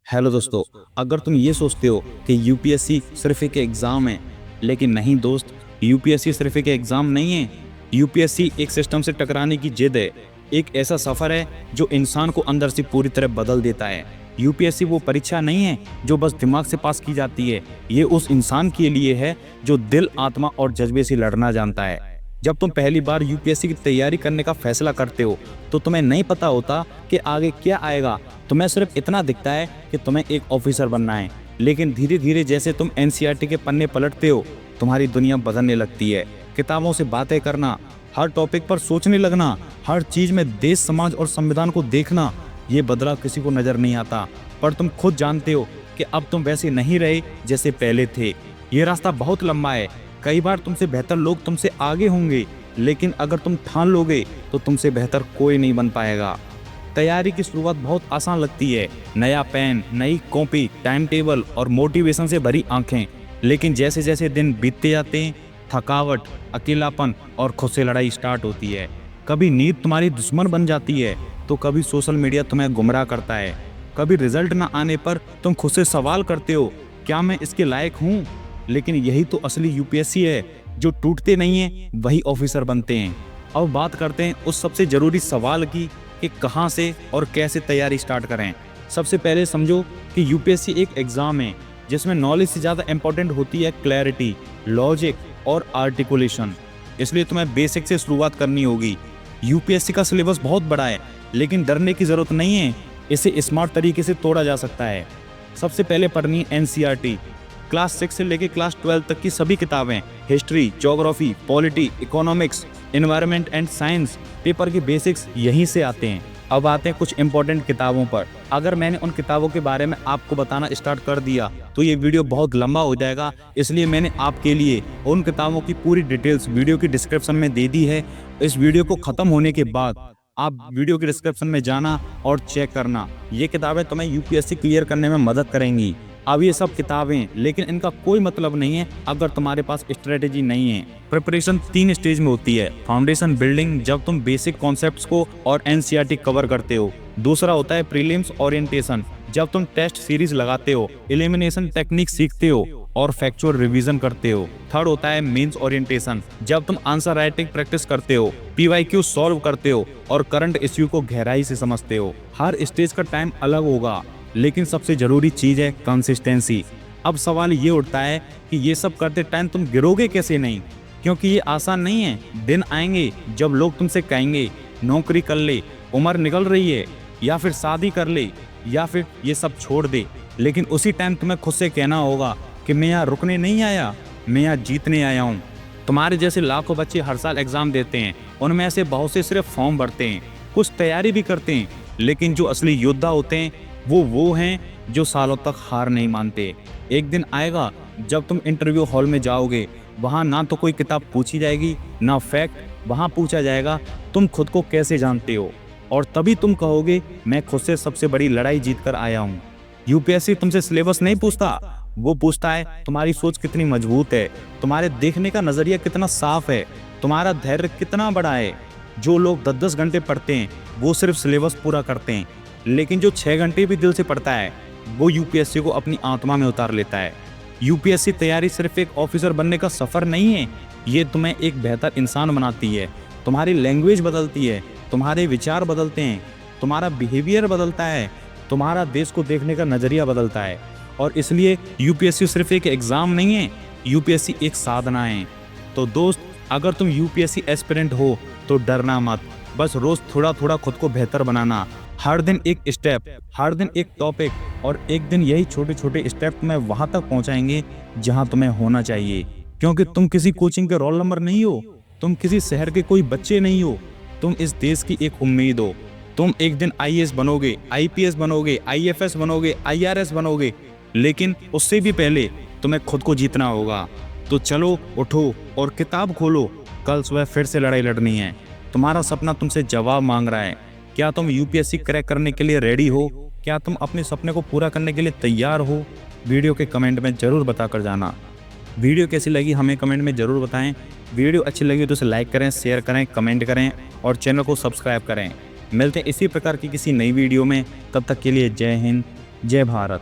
Hello दोस्तों, अगर तुम ये सोचते हो कि यूपीएससी सिर्फ एक एग्ज़ाम है, लेकिन नहीं दोस्त, यूपीएससी सिर्फ एक एग्ज़ाम नहीं है। यूपीएससी एक सिस्टम से टकराने की जिद है। एक ऐसा सफ़र है जो इंसान को अंदर से पूरी तरह बदल देता है। यूपीएससी वो परीक्षा नहीं है जो बस दिमाग से पास की जाती है। ये उस इंसान के लिए है जो दिल, आत्मा और जज्बे से लड़ना जानता है। जब तुम पहली बार यूपीएससी की तैयारी करने का फैसला करते हो तो तुम्हें नहीं पता होता कि आगे क्या आएगा। तुम्हें सिर्फ इतना दिखता है कि तुम्हें एक ऑफिसर बनना है। लेकिन धीरे धीरे जैसे तुम एनसीईआरटी के पन्ने पलटते हो, तुम्हारी दुनिया बदलने लगती है। किताबों से बातें करना, हर टॉपिक पर सोचने लगना, हर चीज में देश, समाज और संविधान को देखना, ये बदलाव किसी को नजर नहीं आता, पर तुम खुद जानते हो कि अब तुम वैसे नहीं रहे जैसे पहले थे। ये रास्ता बहुत लंबा है। कई बार तुमसे बेहतर लोग तुमसे आगे होंगे, लेकिन अगर तुम ठान लोगे तो तुमसे बेहतर कोई नहीं बन पाएगा। तैयारी की शुरुआत बहुत आसान लगती है। नया पेन, नई कॉपी, टाइम टेबल और मोटिवेशन से भरी आंखें। लेकिन जैसे जैसे दिन बीतते जाते हैं, थकावट, अकेलापन और खुद से लड़ाई स्टार्ट होती है। कभी नींद तुम्हारी दुश्मन बन जाती है तो कभी सोशल मीडिया तुम्हें गुमराह करता है। कभी रिजल्ट ना आने पर तुम खुद से सवाल करते हो, क्या मैं इसके लायक हूँ? लेकिन यही तो असली यूपीएससी है। जो टूटते नहीं हैं वही ऑफिसर बनते हैं। अब बात करते हैं उस सबसे जरूरी सवाल की कि कहां से और कैसे तैयारी स्टार्ट करें। सबसे पहले समझो कि यूपीएससी एक एग्जाम है जिसमें नॉलेज से ज़्यादा इंपॉर्टेंट होती है क्लैरिटी, लॉजिक और आर्टिकुलेशन। इसलिए तुम्हें बेसिक से शुरुआत करनी होगी। यूपीएससी का सिलेबस बहुत बड़ा है, लेकिन डरने की ज़रूरत नहीं है। इसे स्मार्ट तरीके से तोड़ा जा सकता है। सबसे पहले पढ़नी एनसीईआरटी। क्लास 6 से लेकर क्लास 12 तक की सभी किताबें, history, geography, polity, economics, environment and science, paper के बेसिक्स यहीं से आते हैं। अब आते हैं कुछ इंपॉर्टेंट किताबों पर। अगर मैंने उन किताबों के बारे में आपको बताना स्टार्ट कर दिया तो ये वीडियो बहुत लंबा हो जाएगा। इसलिए मैंने आपके लिए उन किताबों की पूरी डिटेल्स वीडियो की डिस्क्रिप्शन में दे दी है। इस वीडियो को खत्म होने के बाद आप वीडियो के डिस्क्रिप्शन में जाना और चेक करना। ये किताबें तुम्हें यूपीएससी क्लियर करने में मदद करेंगी। अब ये सब किताबें, लेकिन इनका कोई मतलब नहीं है अगर तुम्हारे पास स्ट्रेटेजी नहीं है। प्रिपरेशन 3 स्टेज में होती है। फाउंडेशन बिल्डिंग, जब तुम बेसिक कॉन्सेप्ट्स को और एनसीईआरटी कवर करते हो। दूसरा होता है प्रीलिम्स ओरिएंटेशन, जब तुम टेस्ट सीरीज लगाते हो, एलिमिनेशन टेक्निक सीखते हो और फैक्चुअल रिवीजन करते हो। थर्ड होता है मेंस ओरिएंटेशन, जब तुम आंसर राइटिंग प्रैक्टिस करते हो, पीवाईक्यू सॉल्व करते हो और करंट इश्यू को गहराई से समझते हो। हर स्टेज का टाइम अलग होगा, लेकिन सबसे जरूरी चीज है कंसिस्टेंसी। अब सवाल ये उठता है कि ये सब करते टाइम तुम गिरोगे कैसे नहीं, क्योंकि ये आसान नहीं है। दिन आएंगे जब लोग तुमसे कहेंगे नौकरी कर ले, उम्र निकल रही है, या फिर शादी कर ले, या फिर ये सब छोड़ दे। लेकिन उसी टाइम तुम्हें खुद से कहना होगा कि मैं यहाँ रुकने नहीं आया, मैं यहाँ जीतने आया हूँ। तुम्हारे जैसे लाखों बच्चे हर साल एग्जाम देते हैं। उनमें से बहुत से सिर्फ फॉर्म भरते हैं, कुछ तैयारी भी करते हैं, लेकिन जो असली योद्धा होते हैं वो हैं जो सालों तक हार नहीं मानते। एक दिन आएगा जब तुम इंटरव्यू हॉल में जाओगे, वहाँ ना तो कोई किताब पूछी जाएगी, ना फैक्ट। वहाँ पूछा जाएगा तुम खुद को कैसे जानते हो, और तभी तुम कहोगे मैं खुद से सबसे बड़ी लड़ाई जीत कर आया हूँ। यूपीएससी तुमसे सिलेबस नहीं पूछता, वो पूछता है तुम्हारी सोच कितनी मजबूत है, तुम्हारे देखने का नजरिया कितना साफ है, तुम्हारा धैर्य कितना बड़ा है। जो लोग 10-10 घंटे पढ़ते हैं वो सिर्फ सिलेबस पूरा करते हैं, लेकिन जो 6 घंटे भी दिल से पढ़ता है वो यूपीएससी को अपनी आत्मा में उतार लेता है। यूपीएससी तैयारी सिर्फ एक ऑफिसर बनने का सफर नहीं है, ये तुम्हें एक बेहतर इंसान बनाती है। तुम्हारी लैंग्वेज बदलती है, तुम्हारे विचार बदलते हैं, तुम्हारा बिहेवियर बदलता है, तुम्हारा देश को देखने का नजरिया बदलता है। और इसलिए यूपीएससी सिर्फ एक एग्जाम नहीं है, यूपीएससी एक साधना है। तो दोस्त, अगर तुम यूपीएससी एस्पिरेंट हो तो डरना मत, बस रोज थोड़ा थोड़ा खुद को बेहतर बनाना। हर दिन एक स्टेप, हर दिन एक टॉपिक, और एक दिन यही छोटे छोटे स्टेप तुम्हें वहां तक पहुंचाएंगे जहां तुम्हें होना चाहिए। क्योंकि तुम किसी कोचिंग के रोल नंबर नहीं हो, तुम किसी शहर के कोई बच्चे नहीं हो, तुम इस देश की एक उम्मीद हो। तुम एक दिन आईएएस बनोगे, आईपीएस बनोगे, आईएफएस बनोगे, आईआरएस बनोगे, लेकिन उससे भी पहले तुम्हें खुद को जीतना होगा। तो चलो उठो और किताब खोलो, कल सुबह फिर से लड़ाई लड़नी है। तुम्हारा सपना तुमसे जवाब मांग रहा है। क्या तुम यूपीएससी क्रैक करने के लिए रेडी हो? क्या तुम अपने सपने को पूरा करने के लिए तैयार हो? वीडियो के कमेंट में जरूर बता कर जाना। वीडियो कैसी लगी हमें कमेंट में जरूर बताएं। वीडियो अच्छी लगी तो इसे लाइक करें, शेयर करें, कमेंट करें और चैनल को सब्सक्राइब करें। मिलते हैं इसी प्रकार की किसी नई वीडियो में। तब तक के लिए जय हिंद, जय भारत।